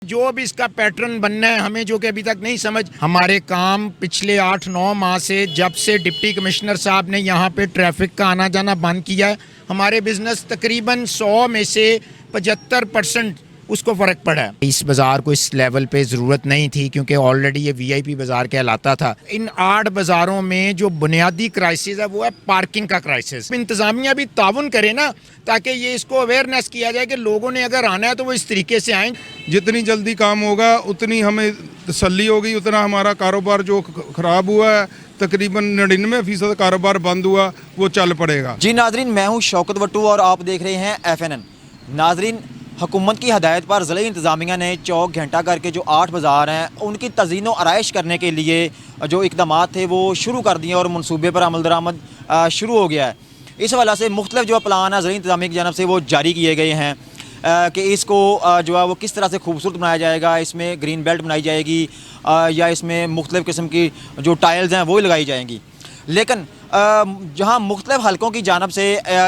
जो भी इसका पैटर्न बनना है हमें, जो कि अभी तक नहीं समझ। हमारे काम पिछले 8-9 माह से, जब से डिप्टी कमिश्नर साहब ने यहाँ पे ट्रैफिक का आना जाना बंद किया है, हमारे बिजनेस तकरीबन 100 में से 75% उसको फ़र्क पड़ा है। इस बाज़ार को इस लेवल पे ज़रूरत नहीं थी, क्योंकि ऑलरेडी ये वीआईपी बाज़ार कहलाता था। इन 8 बाज़ारों में जो बुनियादी क्राइसिस है वो है पार्किंग का क्राइसिस। इंतज़ामिया भी ताउन करे ना, ताकि ये इसको अवेयरनेस किया जाए कि लोगों ने अगर आना है तो वो इस तरीके से आएँ। जितनी जल्दी काम होगा उतनी हमें तसल्ली होगी, उतना हमारा कारोबार जो ख़राब हुआ है, तकरीबन 99% कारोबार बंद हुआ, वो चल पड़ेगा। जी नाजरीन, मैं हूँ शौकत वट्टू और आप देख रहे हैं FNN। नाजरीन, हुकूमत की हदायत पर ज़िला इंतज़ामिया ने चौक घंटा करके जो 8 बाज़ार हैं उनकी तज़ीन व आराइश करने के लिए जो इक़दाम थे वो शुरू कर दिए और मनसूबे पर अमल दरामद शुरू हो गया है। इस हवाले से मुख्तलिफ जो प्लान है ज़िला इंतज़ामिया की जानब से वो जारी किए गए हैं कि इसको जो है वो किस तरह से खूबसूरत बनाया जाएगा। इसमें ग्रीन बेल्ट बनाई जाएगी या इसमें मुख्तलिफ़ किस्म की जो टाइल्स हैं वो लगाई जाएंगी। लेकिन जहां मुख्तलिफ हलकों की जानब से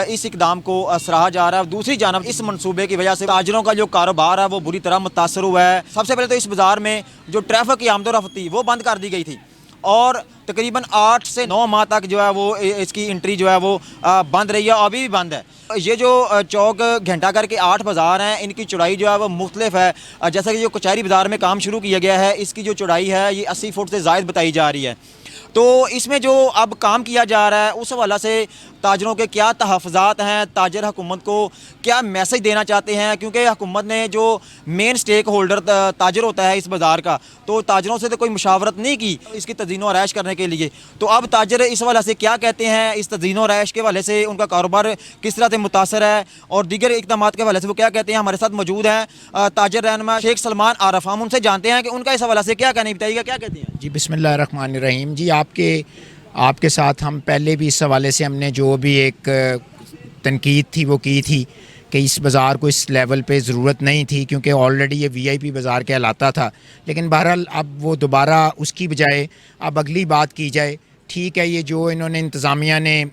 इस इकदाम को सराहा जा रहा है, दूसरी जानब इस मनसूबे की वजह से ताजरों का जो कारोबार है वो बुरी तरह मुतासर हुआ है। सबसे पहले तो इस बाज़ार में जो ट्रैफिक की आमदोरफ्त थी वो बंद कर दी गई थी और तकरीबन 8 से 9 माह तक जो है वो इसकी एंट्री जो है वो बंद रही है, अभी भी बंद है। ये जो चौक घंटा घर के 8 बाज़ार हैं, इनकी चौड़ाई जो है वो मुख्तलिफ है। जैसा कि जो कचहरी बाज़ार में काम शुरू किया गया है, इसकी जो चौड़ाई है ये 80 फुट से ज़ायद बताई जा रही है। तो इसमें जो अब काम किया जा रहा है उस हवाले से ताजरों के क्या तहफ़्फ़ुज़ात हैं, ताजर हुकूमत को क्या मैसेज देना चाहते हैं, क्योंकि हुकूमत ने जो मेन स्टेक होल्डर ताजर होता है इस बाज़ार का, तो ताजरों से तो कोई मुशावरत नहीं की इसकी तज़ीन व आराइश करने के लिए। तो अब ताजर इस हवाले से क्या कहते हैं, इस तज़ीन व आराइश के हवाले से उनका कारोबार किस तरह से मुतासर है और दीगर इक़दामात के हवाले से वो क्या कहते हैं। हमारे साथ मौजूद हैं ताजर रहनुमा शेख सलमान आरफ। हम उनसे जानते हैं कि उनका इस हवाले से क्या कहना है, बताइएगा क्या कहते हैं। जी बिस्मिल्लाहिर्रहमानिर्रहीम। जी आपके साथ हम पहले भी इस हवाले से हमने जो भी एक तनकीद थी वो की थी कि इस बाज़ार को इस लेवल पे ज़रूरत नहीं थी, क्योंकि ऑलरेडी ये वीआईपी बाज़ार कहलाता था। लेकिन बहरहाल अब वो दोबारा उसकी बजाय अब अगली बात की जाए। ठीक है, ये जो इन्होंने इंतज़ामिया ने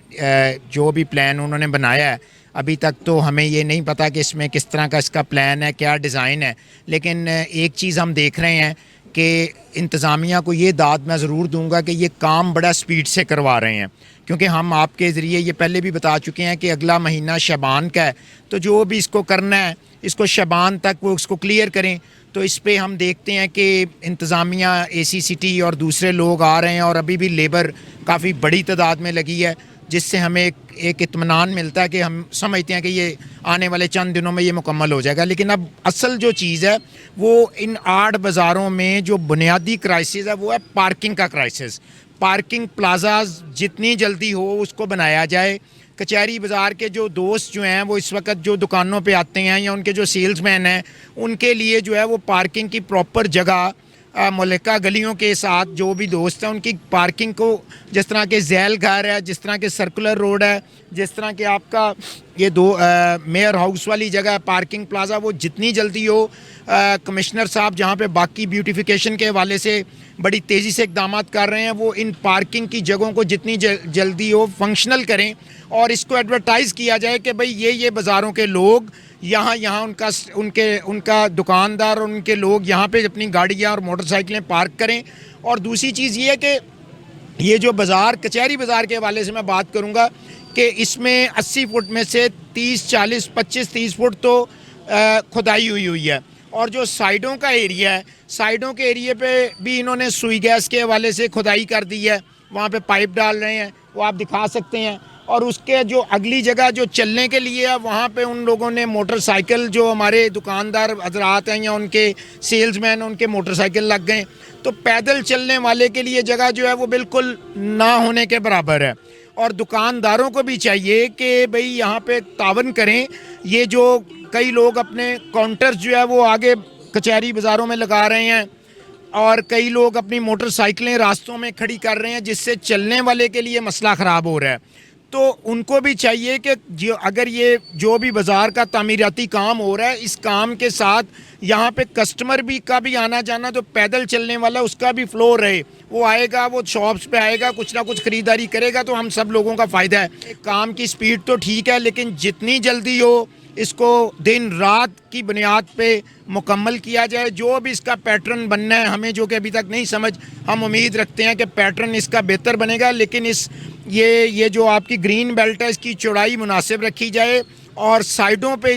जो भी प्लान उन्होंने बनाया है, अभी तक तो हमें ये नहीं पता कि इसमें किस तरह का इसका प्लान है, क्या डिज़ाइन है। लेकिन एक चीज़ हम देख रहे हैं कि इंतज़ामिया को ये दाद मैं ज़रूर दूंगा कि ये काम बड़ा स्पीड से करवा रहे हैं, क्योंकि हम आपके ज़रिए ये पहले भी बता चुके हैं कि अगला महीना शबान का है, तो जो भी इसको करना है इसको शबान तक वो उसको क्लियर करें। तो इस पे हम देखते हैं कि इंतज़ामिया, ACCT और दूसरे लोग आ रहे हैं और अभी भी लेबर काफ़ी बड़ी तादाद में लगी है, जिससे हमें एक इत्मीनान मिलता है कि हम समझते हैं कि ये आने वाले चंद दिनों में ये मुकम्मल हो जाएगा। लेकिन अब असल जो चीज़ है वो इन 8 बाज़ारों में जो बुनियादी क्राइसिस है वो है पार्किंग का क्राइसिस। पार्किंग प्लाजाज जितनी जल्दी हो उसको बनाया जाए। कचहरी बाज़ार के जो दोस्त जो हैं वो इस वक्त जो दुकानों पे आते हैं या उनके जो सेल्समैन हैं, उनके लिए जो है वो पार्किंग की प्रॉपर जगह मुल्का गलियों के साथ जो भी दोस्त हैं उनकी पार्किंग को, जिस तरह के झैल घर है, जिस तरह के सर्कुलर रोड है, जिस तरह के आपका ये मेयर हाउस वाली जगह है पार्किंग प्लाजा, वो जितनी जल्दी हो कमिश्नर साहब जहाँ पे बाकी ब्यूटिफिकेशन के हवाले से बड़ी तेज़ी से इक़दाम कर रहे हैं, वो इन पार्किंग की जगहों को जितनी जल्दी हो फंक्शनल करें और इसको एडवर्टाइज़ किया जाए कि भाई ये बाज़ारों के लोग यहाँ उनका दुकानदार और उनके लोग यहाँ पे अपनी गाड़ियाँ और मोटरसाइकिलें पार्क करें। और दूसरी चीज़ ये है कि ये जो बाज़ार, कचहरी बाज़ार के हवाले से मैं बात करूँगा कि इसमें 80 फुट में से 30, 40, 25, 30 फुट तो खुदाई हुई है और जो साइडों का एरिया है, साइडों के एरिया पे भी इन्होंने सुई गैस के हवाले से खुदाई कर दी है, वहाँ पे पाइप डाल रहे हैं, वो आप दिखा सकते हैं। और उसके जो अगली जगह जो चलने के लिए है वहाँ पे उन लोगों ने मोटरसाइकिल, जो हमारे दुकानदार हजरात हैं या उनके सेल्समैन, उनके मोटरसाइकिल लग गए, तो पैदल चलने वाले के लिए जगह जो है वो बिल्कुल ना होने के बराबर है। और दुकानदारों को भी चाहिए कि भाई यहाँ पे तावन करें। ये जो कई लोग अपने काउंटर्स जो है वो आगे कचहरी बाज़ारों में लगा रहे हैं और कई लोग अपनी मोटरसाइकिलें रास्तों में खड़ी कर रहे हैं, जिससे चलने वाले के लिए मसला ख़राब हो रहा है। तो उनको भी चाहिए कि अगर ये जो भी बाज़ार का तामीराती काम हो रहा है, इस काम के साथ यहाँ पे कस्टमर भी का भी आना जाना, तो पैदल चलने वाला उसका भी फ्लो रहे, वो आएगा, वो शॉप्स पे आएगा, कुछ ना कुछ ख़रीदारी करेगा, तो हम सब लोगों का फ़ायदा है। काम की स्पीड तो ठीक है, लेकिन जितनी जल्दी हो इसको दिन रात की बुनियाद पे मुकम्मल किया जाए। जो भी इसका पैटर्न बनना है, हमें जो कि अभी तक नहीं समझ, हम उम्मीद रखते हैं कि पैटर्न इसका बेहतर बनेगा, लेकिन ये जो आपकी ग्रीन बेल्ट है इसकी चौड़ाई मुनासिब रखी जाए और साइडों पे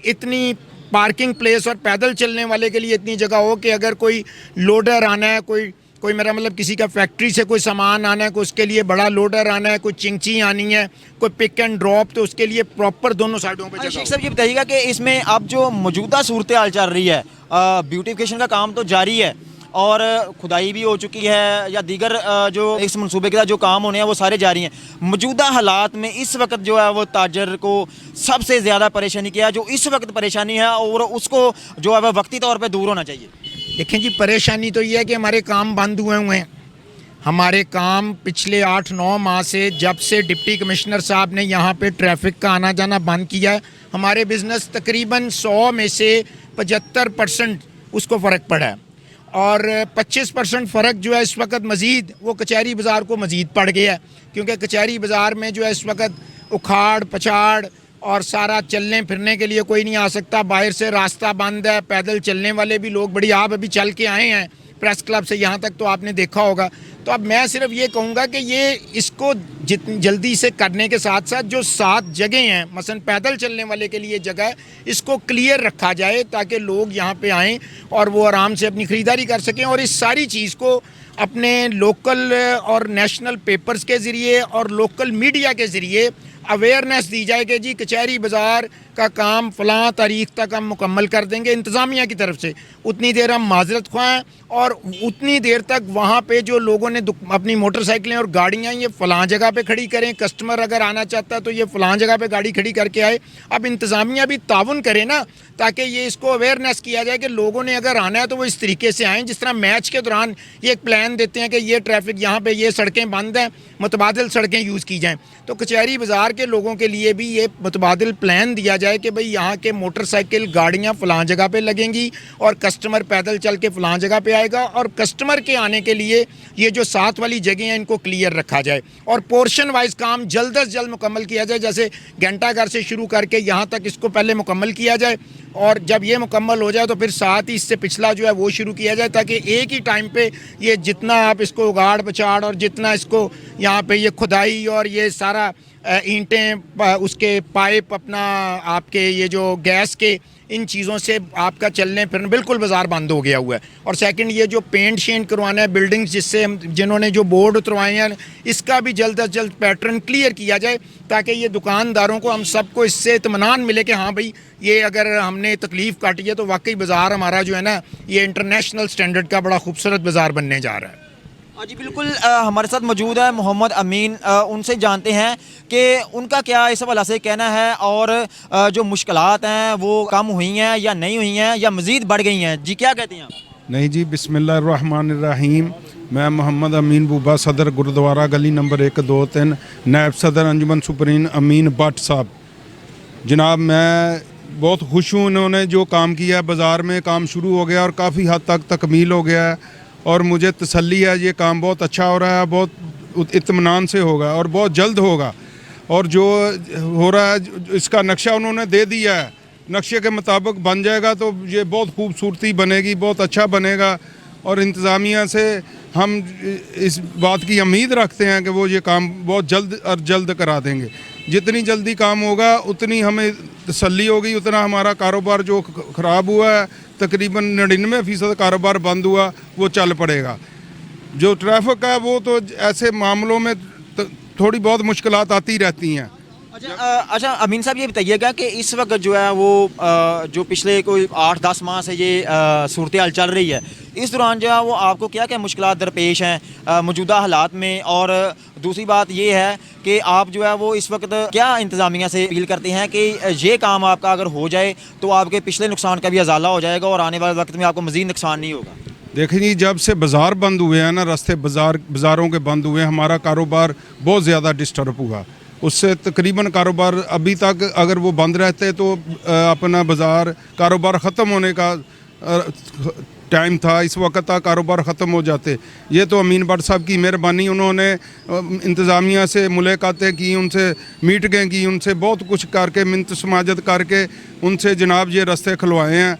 इतनी पार्किंग प्लेस और पैदल चलने वाले के लिए इतनी जगह हो कि अगर कोई लोडर आना है, कोई मेरा मतलब किसी का फैक्ट्री से कोई सामान आना है, कोई उसके लिए बड़ा लोडर आना है, कोई चिंची आनी है, कोई पिक एंड ड्रॉप, तो उसके लिए प्रॉपर दोनों साइडों पे जगह शेख हो। साहब ये बताइएगा कि इसमें अब जो मौजूदा सूरत हाल चल रही है, ब्यूटिफिकेशन का काम तो जारी है और खुदाई भी हो चुकी है या दीगर जो इस मनसूबे के साथ जो काम होने हैं वो सारे जारी हैं। मौजूदा हालात में इस वक्त जो है वो ताजर को सबसे ज़्यादा परेशानी क्या है, जो इस वक्त परेशानी है और उसको जो है वह वक्ती तौर पर दूर होना चाहिए? देखें जी, परेशानी तो ये है कि हमारे काम बंद हुए हैं। हमारे काम पिछले 8-9 माह से, जब से डिप्टी कमिश्नर साहब ने यहाँ पे ट्रैफिक का आना जाना बंद किया है, हमारे बिज़नेस तकरीबन 100 में से 75% उसको फ़र्क पड़ा है और 25% फ़र्क जो है इस वक्त मज़ीद वो कचहरी बाज़ार को मज़ीद पड़ गया है, क्योंकि कचहरी बाज़ार में जो है इस वक्त उखाड़ पछाड़ और सारा चलने फिरने के लिए कोई नहीं आ सकता, बाहर से रास्ता बंद है, पैदल चलने वाले भी लोग बड़ी, आप अभी चल के आए हैं प्रेस क्लब से यहाँ तक तो आपने देखा होगा। तो अब मैं सिर्फ ये कहूँगा कि ये इसको जितनी जल्दी से करने के साथ साथ जो 7 जगह हैं, मसलन पैदल चलने वाले के लिए जगह है, इसको क्लियर रखा जाए ताकि लोग यहाँ पे आएँ और वो आराम से अपनी ख़रीदारी कर सकें। और इस सारी चीज़ को अपने लोकल और नेशनल पेपर्स के ज़रिए और लोकल मीडिया के ज़रिए अवेयरनेस दी जाए कि जी कचहरी बाज़ार का काम फ़लाँ तारीख तक हम मुकम्मल कर देंगे इंतज़ामिया की तरफ से, उतनी देर हम माजरत ख्वाएँ और उतनी देर तक वहाँ पे जो लोगों ने अपनी मोटरसाइकिलें और गाड़ियाँ ये फ़लाँ जगह पे खड़ी करें, कस्टमर अगर आना चाहता है तो ये फ़लाँ जगह पे गाड़ी खड़ी करके आए। अब इंतज़ामिया भी ताउन करे ना, ताकि ये इसको अवेयरनेस किया जाए कि लोगों ने अगर आना है तो वो इस तरीके से आएँ। जिस तरह मैच के दौरान ये एक प्लान देते हैं कि ये ट्रैफिक यहाँ पे ये सड़कें बंद हैं, मुतबादिल सड़कें यूज़ की जाएँ, तो कचहरी बाज़ार के लोगों के लिए भी ये मुतबादिल प्लान दिया जाए कि भाई यहाँ के मोटरसाइकिल गाड़ियाँ फ़लाँ जगह पे लगेंगी और कस्टमर पैदल चल के फ़लाँ जगह पे आएगा, और कस्टमर के आने के लिए ये जो 7 वाली जगह हैं इनको क्लियर रखा जाए और पोर्शन वाइज काम जल्द अज जल्द मुकम्मल किया जाए। जैसे घंटाघर से शुरू करके यहाँ तक इसको पहले मुकम्मल किया जाए और जब ये मुकम्मल हो जाए तो फिर साथ ही इससे पिछला जो है वो शुरू किया जाए, ताकि एक ही टाइम पे ये जितना आप इसको उगाड़ पछाड़ और जितना इसको यहाँ पे ये खुदाई और ये सारा ईंटें उसके पाइप अपना आपके ये जो गैस के इन चीज़ों से आपका चलने फिरने बिल्कुल बाज़ार बंद हो गया हुआ है। और सेकंड ये जो पेंट शेंट करवाना है बिल्डिंग्स, जिससे जिन्होंने जो बोर्ड उतरवाए हैं, इसका भी जल्द अज जल्द पैटर्न क्लियर किया जाए ताकि ये दुकानदारों को, हम सबको इससे इत्मीनान मिले कि हाँ भाई ये अगर हमने तकलीफ़ काटी है तो वाकई बाज़ार हमारा जो है ना ये इंटरनेशनल स्टैंडर्ड का बड़ा खूबसूरत बाज़ार बनने जा रहा है। जी बिल्कुल, हमारे साथ मौजूद है मोहम्मद अमीन। उनसे जानते हैं कि उनका क्या इस हवाले से कहना है और जो मुश्किलात हैं वो कम हुई हैं या नहीं हुई हैं या मज़ीद बढ़ गई हैं। जी क्या कहते हैं आप? नहीं जी, बिस्मिल्लाहिर्रहमानिर्रहीम। मैं मोहम्मद अमीन बूबा, सदर गुरुद्वारा गली नंबर 123, नायब सदर अंजुमन सुप्रीन अमीन भट्ट साहब। जनाब मैं बहुत खुश हूँ, उन्होंने जो काम किया है बाज़ार में, काम शुरू हो गया और काफ़ी हद तक तकमील हो गया है और मुझे तसल्ली है ये काम बहुत अच्छा हो रहा है, बहुत इत्मीनान से होगा और बहुत जल्द होगा। और जो हो रहा है इसका नक्शा उन्होंने दे दिया है, नक्शे के मुताबिक बन जाएगा तो ये बहुत खूबसूरती बनेगी, बहुत अच्छा बनेगा। और इंतज़ामिया से हम इस बात की उम्मीद रखते हैं कि वो ये काम बहुत जल्द और जल्द करा देंगे। जितनी जल्दी काम होगा उतनी हमें तसल्ली होगी, उतना हमारा कारोबार जो ख़राब हुआ है, तकरीबन 99% कारोबार बंद हुआ, वो चल पड़ेगा। जो ट्रैफिक है वो तो ऐसे मामलों में थोड़ी बहुत मुश्किलात आती रहती हैं। अच्छा अमीन साहब ये बताइएगा कि इस वक्त जो है वो जो पिछले कोई 8-10 माह से ये सूरत हाल चल रही है, इस दौरान जो है वो आपको क्या क्या मुश्किलात दरपेश हैं मौजूदा हालात में? और दूसरी बात ये है कि आप जो है वो इस वक्त क्या इंतज़ामिया से अपील करते हैं कि ये काम आपका अगर हो जाए तो आपके पिछले नुकसान का भी अजाला हो जाएगा और आने वाले वक्त में आपको मज़ीद नुकसान नहीं होगा? देखें जी, जब से बाज़ार बंद हुए हैं ना, रास्ते बाज़ारों के बंद हुए, हमारा कारोबार बहुत ज़्यादा डिस्टर्ब हुआ। उससे तकरीबन कारोबार अभी तक अगर वो बंद रहते तो अपना बाज़ार कारोबार ख़त्म होने का टाइम था, इस वक्त तक कारोबार ख़त्म हो जाते। ये तो अमीन भट्ट साहब की मेहरबानी, उन्होंने इंतज़ामिया से मुलाकातें की, उनसे मीटिंगें की, उनसे बहुत कुछ करके मिन्नत समाजत करके उनसे जनाब ये रास्ते खुलवाए हैं।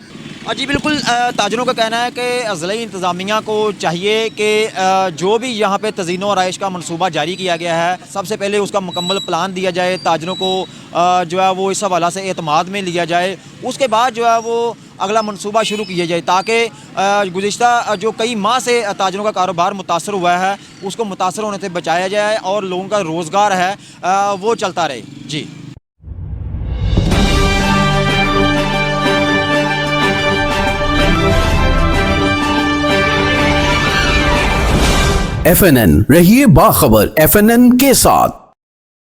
जी बिल्कुल, ताजरों का कहना है कि ज़िला इंतज़ामिया को चाहिए कि जो भी यहाँ पे तज़ीनो आराइश का मनसूबा जारी किया गया है, सबसे पहले उसका मुकम्मल प्लान दिया जाए, ताजरों को जो है वो इस हवाला से एतमाद में लिया जाए, उसके बाद जो है वो अगला मनसूबा शुरू किया जाए, ताकि गुज़िश्ता जो कई माह से ताजरों का कारोबार मुतासर हुआ है उसको मुतासर होने से बचाया जाए और लोगों का रोज़गार है वो चलता रहे। जी FNN रहिए बाखबर FNN के साथ।